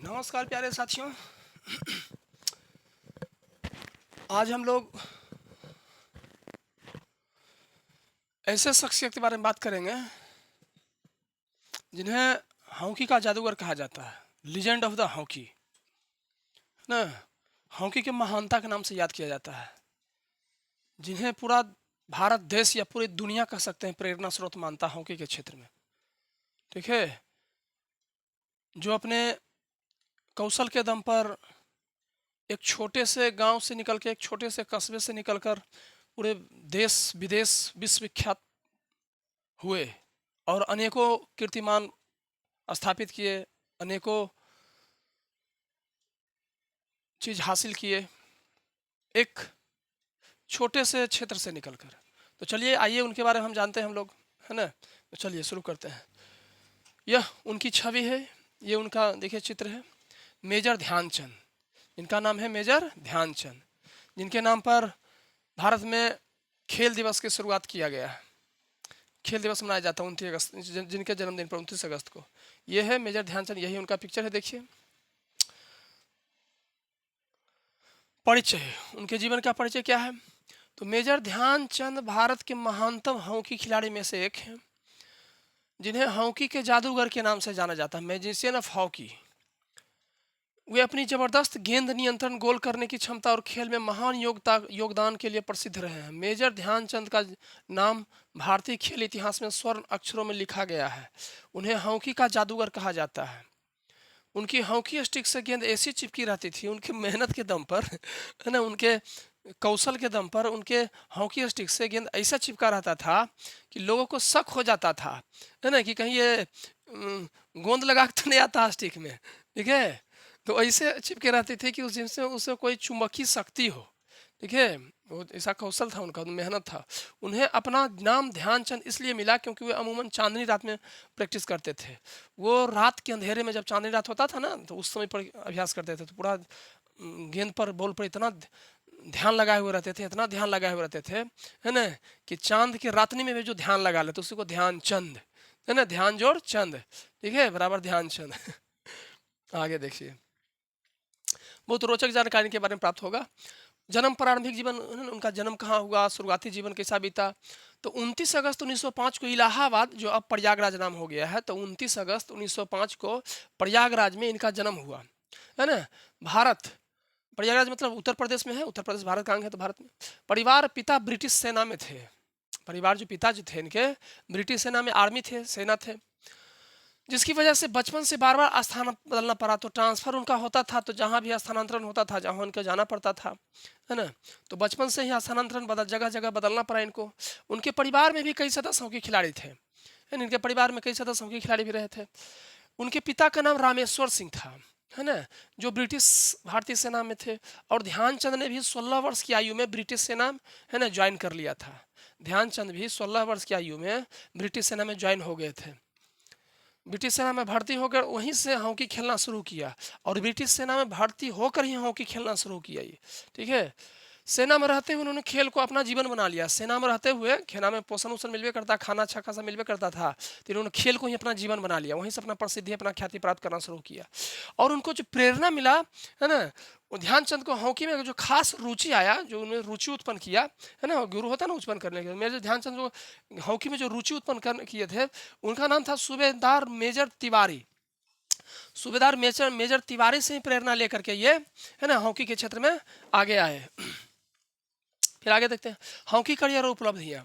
नमस्कार प्यारे साथियों। आज हम लोग ऐसे शख्सियत के बारे में बात करेंगे जिन्हें हॉकी का जादूगर कहा जाता है। लीजेंड ऑफ द हॉकी ना, हॉकी के महानता के नाम से याद किया जाता है, जिन्हें पूरा भारत देश या पूरी दुनिया कह सकते हैं प्रेरणा स्रोत मानता है हॉकी के क्षेत्र में। ठीक है, जो अपने कौशल के दम पर एक छोटे से गांव से निकल के, एक छोटे से कस्बे से निकलकर पूरे देश विदेश विश्वविख्यात हुए और अनेकों कीर्तिमान स्थापित किए, अनेकों चीज हासिल किए एक छोटे से क्षेत्र से निकलकर। तो चलिए आइए उनके बारे में हम जानते हैं हम लोग, है ना। तो चलिए शुरू करते हैं। यह उनकी छवि है, ये उनका देखिए चित्र है, मेजर ध्यानचंद। इनका नाम है मेजर ध्यानचंद, जिनके नाम पर भारत में खेल दिवस की शुरुआत किया गया है। खेल दिवस मनाया जाता है 29 अगस्त, जिनके जन्मदिन पर 29 अगस्त को। यह है मेजर ध्यानचंद, यही उनका पिक्चर है, देखिए। परिचय, उनके जीवन का परिचय क्या है? तो मेजर ध्यानचंद भारत के महानतम हॉकी खिलाड़ी में से एक हैं, जिन्हें हॉकी के जादूगर के नाम से जाना जाता है, मैजिशियन ऑफ हॉकी। वे अपनी जबरदस्त गेंद नियंत्रण, गोल करने की क्षमता और खेल में महान योगदान के लिए प्रसिद्ध रहे हैं। मेजर ध्यानचंद का नाम भारतीय खेल इतिहास में स्वर्ण अक्षरों में लिखा गया है। उन्हें हॉकी का जादूगर कहा जाता है। उनकी हॉकी स्टिक से गेंद ऐसी चिपकी रहती थी, उनकी मेहनत के दम पर, है ना, उनके कौशल के दम पर, उनके हॉकी स्टिक से गेंद ऐसा चिपका रहता था कि लोगों को शक हो जाता था, है ना, कि कहीं ये गोंद लगा के तो नहीं आता स्टिक में। ठीक है, तो ऐसे चिपके रहते थे कि उस जिनसे उसे कोई चुंबकीय शक्ति हो। ठीक है, वो ऐसा कौशल था उनका, मेहनत था। उन्हें अपना नाम ध्यानचंद इसलिए मिला क्योंकि वे अमूमन चांदनी रात में प्रैक्टिस करते थे। वो रात के अंधेरे में, जब चांदनी रात होता था ना, तो उस समय पर अभ्यास करते थे। तो पूरा गेंद पर, बॉल पर इतना ध्यान लगाए हुए रहते थे, इतना ध्यान लगाए हुए रहते थे, है ना, कि चांद की रातनी में भी जो ध्यान लगा ले तो उसी को ध्यानचंद, है ना, ध्यान जोड़ चंद, ठीक है, बराबर ध्यानचंद। आगे देखिए, बहुत रोचक जानकारी के बारे में प्राप्त होगा। जन्म, प्रारंभिक जीवन, उनका जन्म कहाँ हुआ, शुरुआती जीवन कैसा बीता। तो 29 अगस्त 1905 को इलाहाबाद, जो अब प्रयागराज नाम हो गया है, तो 29 अगस्त 1905 को प्रयागराज में इनका जन्म हुआ, है ना। भारत, प्रयागराज मतलब उत्तर प्रदेश में है, उत्तर प्रदेश भारत का अंग है, तो भारत में। परिवार, पिता ब्रिटिश सेना में थे। परिवार, जो पिता जो थे इनके, ब्रिटिश सेना में आर्मी थे, सेना थे, जिसकी वजह से बचपन से बार बार स्थान बदलना पड़ा। तो ट्रांसफर उनका होता था, तो जहाँ भी स्थानांतरण होता था, जहाँ उनको जाना पड़ता था, है ना, तो बचपन से ही स्थानांतरण जगह जगह बदलना पड़ा इनको। उनके परिवार में भी कई सदस्य हॉकी खिलाड़ी थे, है ना, इनके परिवार में कई सदस्य हॉकी खिलाड़ी भी रहे थे। उनके पिता का नाम रामेश्वर सिंह था, है ना, जो ब्रिटिश भारतीय सेना में थे। और ध्यानचंद ने भी 16 वर्ष की आयु में ब्रिटिश सेना, है ना, ज्वाइन कर लिया था। ध्यानचंद भी 16 वर्ष की आयु में ब्रिटिश सेना में ज्वाइन हो गए थे। ब्रिटिश सेना में भर्ती होकर वहीं से हॉकी खेलना शुरू किया, और ब्रिटिश सेना में भर्ती होकर ही हॉकी खेलना शुरू किया ये। ठीक है, सेना में रहते हुए उन्होंने खेल को अपना जीवन बना लिया। सेना में रहते हुए खेना में पोषण वोषण मिलवे करता, खाना अच्छा खासा मिलवे करता था, तो इन्होंने खेल को ही अपना जीवन बना लिया, वहीं से अपना प्रसिद्धि, अपना ख्याति प्राप्त करना शुरू किया। और उनको जो प्रेरणा मिला, है ना, वो ध्यानचंद को हॉकी में जो खास रुचि आया, जो उन्होंने रुचि उत्पन्न किया, है ना, गुरु होता है ना उत्पन्न करने के। मेजर ध्यानचंद जो हॉकी में जो रुचि उत्पन्न किए थे, उनका नाम था सूबेदार मेजर तिवारी। सूबेदार मेजर मेजर तिवारी से ही प्रेरणा लेकर के ये, है ना, हॉकी के क्षेत्र में आगे आए। फिर आगे देखते हैं हॉकी करियर और उपलब्धियां।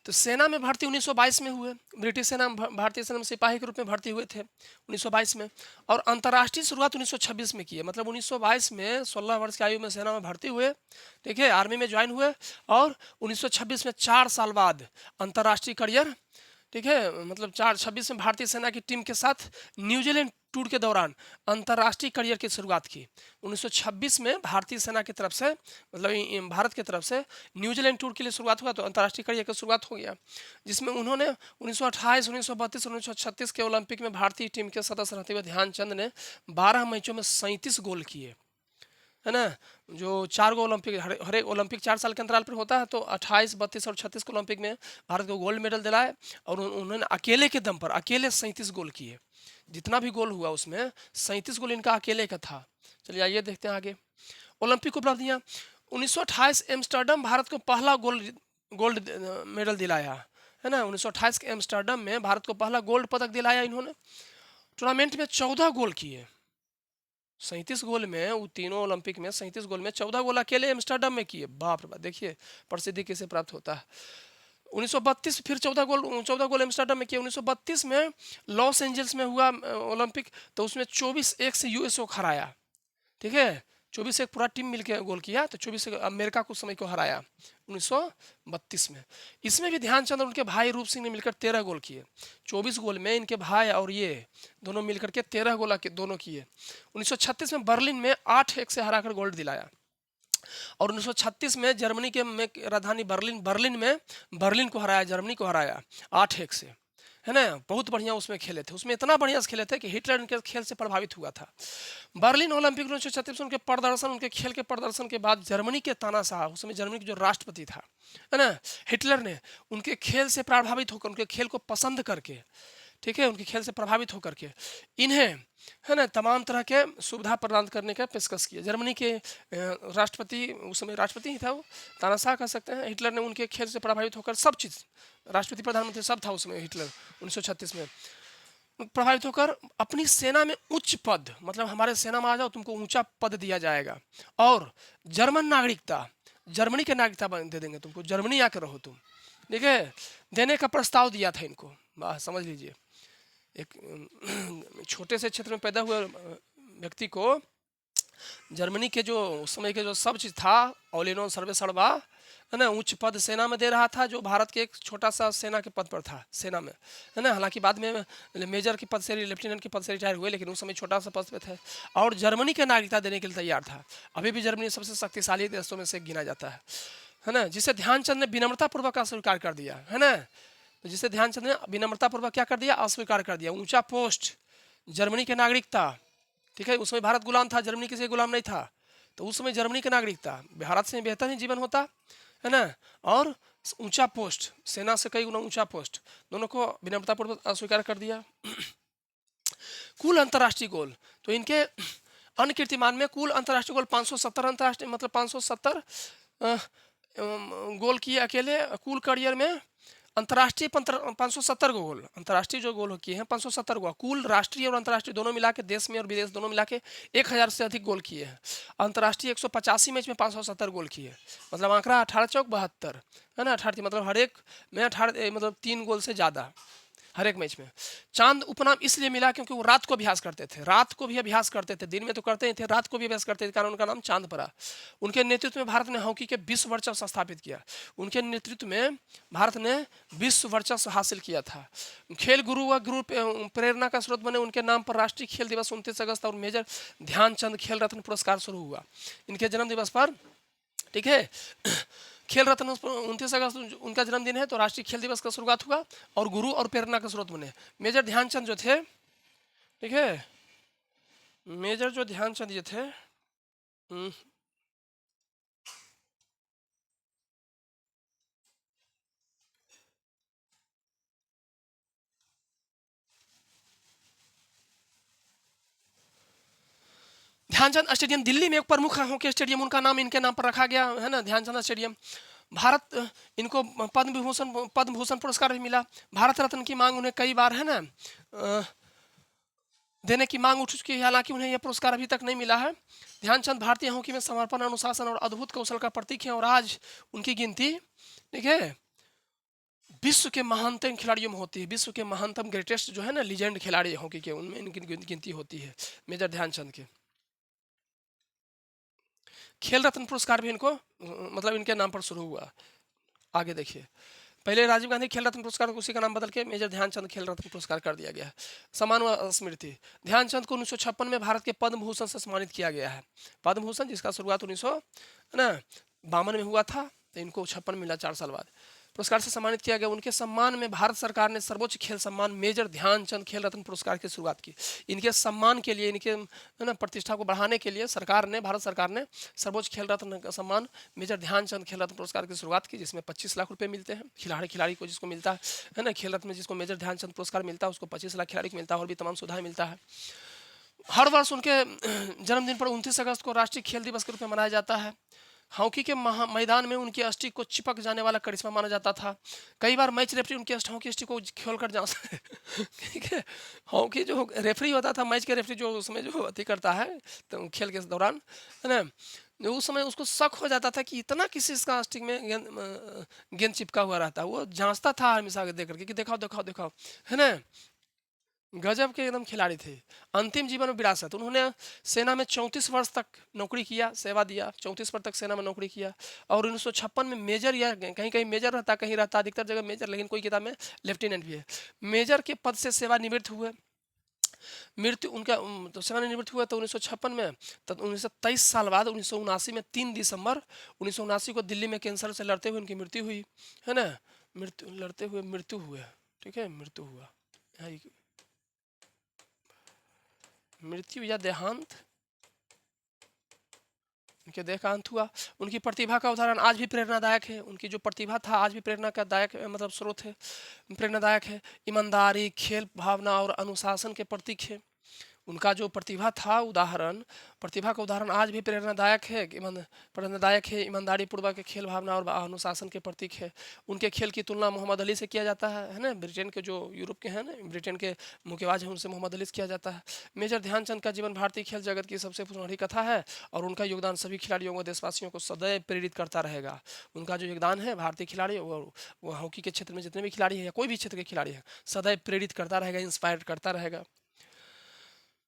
तो सेना में भर्ती 1922 में हुए, ब्रिटिश सेना में, भारतीय सेना में सिपाही के रूप में भर्ती हुए थे 1922 में। और अंतर्राष्ट्रीय शुरुआत 1926 में की है, मतलब 1922 में 16 वर्ष की आयु में सेना में भर्ती हुए, ठीक है, आर्मी में ज्वाइन हुए, और 1926 में 4 साल बाद अंतर्राष्ट्रीय करियर, ठीक है, मतलब 4-26 में भारतीय सेना की टीम के साथ न्यूजीलैंड टूर के दौरान अंतर्राष्ट्रीय करियर की शुरुआत की। 1926 में भारतीय सेना की तरफ से, मतलब भारत की तरफ से न्यूजीलैंड टूर के लिए शुरुआत हुआ, तो अंतर्राष्ट्रीय करियर की शुरुआत हो गया, जिसमें उन्होंने 1928, 1932, 1936 के ओलंपिक में भारतीय टीम के सदस्य रहते हुए ध्यानचंद ने 12 मैचों में 37 गोल किए। है ना, जो 4 गो ओलंपिक हर एक ओलंपिक 4 साल के अंतराल पर होता है, तो 28, 32 और 36 को ओलंपिक में भारत को गोल्ड मेडल दिलाए। और उन्होंने अकेले के दम पर अकेले 37 गोल किए। जितना भी गोल हुआ उसमें 37 गोल इनका अकेले का था। चलिए आइए देखते हैं आगे ओलंपिक उपलब्धियाँ। 1928 एम्स्टर्डम भारत को पहला गोल्ड गोल्ड मेडल दिलाया, है ना। 1928 के एम्स्टर्डम में भारत को पहला गोल्ड पदक दिलाया इन्होंने। टूर्नामेंट में 14 गोल किए। 37 गोल में, वो तीनों ओलंपिक में 37 गोल में 14 गोल अकेले एम्स्टर्डम में किए। बाप रे बाप, देखिए प्रसिद्धि कैसे प्राप्त होता है। 1932 फिर 14 गोल एम्स्टर्डम में किए। 1932 में लॉस एंजल्स में हुआ ओलंपिक, तो उसमें 24-1 से यूएसए को हराया। ठीक है, 24-1 पूरा टीम मिलकर गोल किया, तो 24 अमेरिका को समय को हराया 1932 में। इसमें भी ध्यानचंद और उनके भाई रूप सिंह ने मिलकर 13 गोल किए। 24 गोल में इनके भाई और ये दोनों मिलकर के 13 गोल दोनों किए। 1936 में बर्लिन में 8-1 से हराकर गोल्ड दिलाया। और 1936 में जर्मनी के राजधानी बर्लिन में बर्लिन को हराया, जर्मनी को हराया 8-1 से, है ना। बहुत बढ़िया उसमें खेले थे। उसमें इतना बढ़िया से खेले थे कि हिटलर उनके खेल से प्रभावित हुआ था। बर्लिन ओलंपिक 1936 में उनके प्रदर्शन, उनके खेल के प्रदर्शन के बाद जर्मनी के तानाशाह, उस समय जर्मनी के जो राष्ट्रपति था, है ना, हिटलर ने उनके खेल से प्रभावित होकर, उनके खेल को पसंद करके, ठीक है, उनके खेल से प्रभावित होकर के इन्हें, है ना, तमाम तरह के सुविधा प्रदान करने का पेशकश किया। जर्मनी के राष्ट्रपति, उस समय राष्ट्रपति ही था वो, तानाशाह कह सकते हैं। हिटलर ने उनके खेल से प्रभावित होकर सब चीज़, राष्ट्रपति प्रधानमंत्री सब था उसमें हिटलर 1936 में, प्रभावित होकर अपनी सेना में उच्च पद, मतलब हमारे सेना में आ जाओ तुमको ऊंचा पद दिया जाएगा, और जर्मन नागरिकता, जर्मनी के नागरिकता दे देंगे तुमको, जर्मनी आकर रहो तुम, ठीक है, देने का प्रस्ताव दिया था इनको। समझ लीजिए, एक छोटे से क्षेत्र में पैदा हुए व्यक्ति को जर्मनी के जो उस समय के जो सब चीज़ था, ऑलिनो सर्वे सर्वा, है ना, उच्च पद सेना में दे रहा था, जो भारत के एक छोटा सा सेना के पद पर था, सेना में, है ना। हालांकि बाद में मेजर के पद से, लेफ्टिनेंट के पद से रिटायर हुए, लेकिन उस समय छोटा सा पद पे थे, और जर्मनी के नागरिकता देने के लिए तैयार था। अभी भी जर्मनी सबसे शक्तिशाली देशों में से गिना जाता है ना, जिसे ध्यानचंद ने विनम्रतापूर्वक अस्वीकार कर दिया, है ना। तो जिसे ध्यानचंद ने विनम्रतापूर्वक क्या कर दिया, अस्वीकार कर दिया। ऊंचा पोस्ट, जर्मनी के नागरिकता, ठीक है, उसमें भारत गुलाम था, जर्मनी किसी गुलाम नहीं था, तो उस समय जर्मनी की नागरिकता, भारत से बेहतर ही जीवन होता, है ना, और ऊंचा पोस्ट, सेना से कई गुना ऊंचा पोस्ट, दोनों को विनम्रतापूर्वक अस्वीकार कर दिया। कुल अंतर्राष्ट्रीय गोल, तो इनके अन्य कीर्तिमान में कुल अंतर्राष्ट्रीय गोल 570 अंतर्राष्ट्रीय, मतलब 570 गोल किए अकेले कुल करियर में। अंतर्राष्ट्रीय 570 गोल, अंतर्राष्ट्रीय जो गोल किए हैं 570 गोल, कुल राष्ट्रीय और अंतर्राष्ट्रीय दोनों मिला के, देश में और विदेश दोनों मिला के 1000 से अधिक गोल किए हैं। अंतर्राष्ट्रीय 185 मैच में 570 गोल किए, मतलब आंकड़ा 18 चौक 72, है ना, 18, मतलब हर एक में 18, मतलब 3 गोल से ज़्यादा हर एक मैच में। चांद उपनाम इसलिए मिला क्योंकि वो रात को अभ्यास करते थे, रात को भी अभ्यास करते थे, दिन में तो करते ही थे, रात को भी अभ्यास करते थे, कारण उनका नाम चांद पड़ा। उनके नेतृत्व में भारत ने हॉकी के विश्व वर्चस्व स्थापित किया। उनके नेतृत्व में भारत ने विश्व वर्चस्व हासिल किया था। खेल गुरु व गुरु प्रेरणा का स्रोत बने उनके नाम पर राष्ट्रीय खेल दिवस 29 अगस्त और मेजर ध्यानचंद खेल रत्न पुरस्कार शुरू हुआ इनके जन्म दिवस पर, ठीक है। खेल रत्न 29 अगस्त उनका जन्मदिन है, तो राष्ट्रीय खेल दिवस का शुरुआत हुआ, और गुरु और प्रेरणा का स्रोत बने। मेजर ध्यानचंद जो थे, ठीक है, मेजर जो ध्यानचंद ये थे, ध्यानचंद स्टेडियम दिल्ली में एक प्रमुख हॉकी स्टेडियम, उनका नाम इनके नाम पर रखा गया, है ना, ध्यानचंद स्टेडियम। भारत इनको पद्म भूषण पुरस्कार भी मिला। भारत रत्न की मांग उन्हें कई बार, है ना, देने की मांग उठ चुकी है, हालांकि उन्हें यह पुरस्कार अभी तक नहीं मिला है। ध्यानचंद भारतीय हॉकी में समर्पण, अनुशासन और अद्भुत कौशल का प्रतीक है, और आज उनकी गिनती, ठीक है, विश्व के महानतम खिलाड़ियों में होती है। विश्व के महानतम ग्रेटेस्ट जो है ना, लीजेंड खिलाड़ी हॉकी के, उनमें इनकी गिनती होती है मेजर ध्यानचंद के। खेल रत्न पुरस्कार भी इनको, मतलब इनके नाम पर शुरू हुआ। आगे देखिए, पहले राजीव गांधी खेल रत्न पुरस्कार उसी का नाम बदल के मेजर ध्यानचंद खेल रत्न पुरस्कार कर दिया गया है। सम्मान व स्मृति, ध्यानचंद को 1956 में भारत के पद्म भूषण से सम्मानित किया गया है। पद्म भूषण जिसका शुरुआत 1952 में हुआ था, तो इनको 56 मिला, 4 साल बाद। पुरस्कार से सम्मानित किया गया। उनके सम्मान में भारत सरकार ने सर्वोच्च खेल सम्मान मेजर ध्यानचंद खेल रत्न पुरस्कार की शुरुआत की। इनके सम्मान के लिए, इनके है ना प्रतिष्ठा को बढ़ाने के लिए भारत सरकार ने सर्वोच्च खेल रत्न का सम्मान मेजर ध्यानचंद खेल रत्न पुरस्कार की शुरुआत की, जिसमें 25 लाख रुपए मिलते हैं खिलाड़ी को जिसको मिलता है ना। खेल रत्न में जिसको मेजर ध्यानचंद पुरस्कार मिलता है उसको 25 लाख खिलाड़ी को मिलता है और भी तमाम सुविधाएं मिलता है। हर वर्ष उनके जन्मदिन पर 29 अगस्त को राष्ट्रीय खेल दिवस के रूप में मनाया जाता है। हॉकी के मैदान में उनकी अस्थि को चिपक जाने वाला करिश्मा माना जाता था। कई बार मैच रेफरी उनकी हॉकी अस्थि को खोल कर जा ठीक है। हॉकी जो रेफरी होता था, मैच के रेफरी जो उसमें जो अति करता है तो खेल के दौरान, है ना, उस समय उसको शक हो जाता था कि इतना किसी इसका स्टिक में गेंद चिपका हुआ रहता है। वो जांचता था हमेशा देख करके कि दिखाओ दिखाओ दिखाओ, है ना। गजब के एकदम खिलाड़ी थे। अंतिम जीवन में विरासत, उन्होंने सेना में 34 वर्ष तक नौकरी किया, सेवा दिया, 34 वर्ष तक सेना में नौकरी किया और 1956 में मेजर, या कहीं कहीं मेजर रहता, कहीं रहता, अधिकतर जगह मेजर, लेकिन कोई किताब में लेफ्टिनेंट भी है। मेजर के पद से सेवानिवृत्त हुए। मृत्यु उनका तो सेवानिवृत्त हुआ तो 1956 में, तब 1923 साल बाद 1979 में 3 दिसंबर 1979 को दिल्ली में कैंसर से लड़ते हुए उनकी मृत्यु हुई, है ना। लड़ते हुए मृत्यु हुआ, ठीक है, मृत्यु हुआ, मृत्यु या देहांत, उनके देहांत हुआ। उनकी प्रतिभा का उदाहरण आज भी प्रेरणादायक है। उनकी जो प्रतिभा था आज भी प्रेरणा का दायक मतलब स्रोत है, प्रेरणादायक है। ईमानदारी, खेल भावना और अनुशासन के प्रतीक है। उनका जो प्रतिभा था उदाहरण, प्रतिभा का उदाहरण आज भी प्रेरणादायक है, ईमानदारी पूर्वक खेल भावना और अनुशासन के प्रतीक है। उनके खेल की तुलना मोहम्मद अली से किया जाता है ना। ब्रिटेन के जो यूरोप के हैं ना, ब्रिटेन के मुक्केबाज हैं, उनसे मोहम्मद अली से किया जाता है। मेजर ध्यानचंद का जीवन भारतीय खेल जगत की सबसे पुरानी कथा है और उनका योगदान सभी खिलाड़ियों को, देशवासियों को सदैव प्रेरित करता रहेगा। उनका जो योगदान है भारतीय खिलाड़ी, वो हॉकी के क्षेत्र में जितने भी खिलाड़ी हैं या कोई भी क्षेत्र के खिलाड़ी हैं, सदैव प्रेरित करता रहेगा, इंस्पायर करता रहेगा।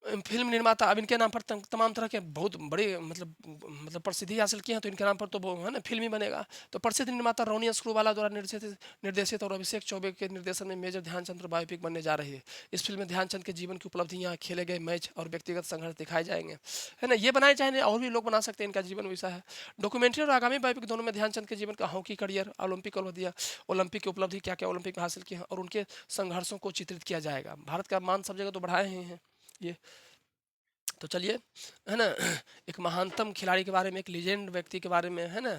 फिल्म निर्माता, अब इनके नाम पर तमाम तरह के बहुत बड़े मतलब प्रसिद्धि हासिल किए हैं, तो इनके नाम पर तो वो है ना फिल्म ही बनेगा। तो प्रसिद्ध निर्माता रोनी स्क्रूवाला द्वारा निर्देशित और अभिषेक चौबे के निर्देशन में मेजर ध्यानचंद बायोपिक बनने जा रही है। इस फिल्म में ध्यानचंद के जीवन की उपलब्धियाँ, खेले गए मैच और व्यक्तिगत संघर्ष दिखाए जाएंगे, है ना। ये बनाए चाहे और भी लोग बना सकते हैं, इनका जीवन वैसा है। डॉक्यूमेंट्री और आगामी बायोपिक दोनों में ध्यानचंद के जीवन का, हॉकी करियर, ओलंपिक की उपलब्धि, क्या क्या ओलंपिक में हासिल किए हैं और उनके संघर्षों को चित्रित किया जाएगा। भारत का मान सब जगह तो बढ़ाए हैं ये। तो चलिए, है ना, एक महानतम खिलाड़ी के बारे में, एक लीजेंड व्यक्ति के बारे में, है ना,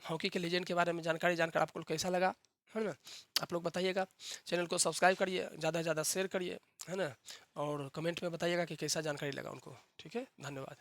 हॉकी के लीजेंड के बारे में जानकारी जानकर आपको कैसा लगा, है ना, आप लोग बताइएगा। चैनल को सब्सक्राइब करिए, ज़्यादा से ज़्यादा शेयर करिए, है ना, और कमेंट में बताइएगा कि कैसा जानकारी लगा उनको। ठीक है, धन्यवाद।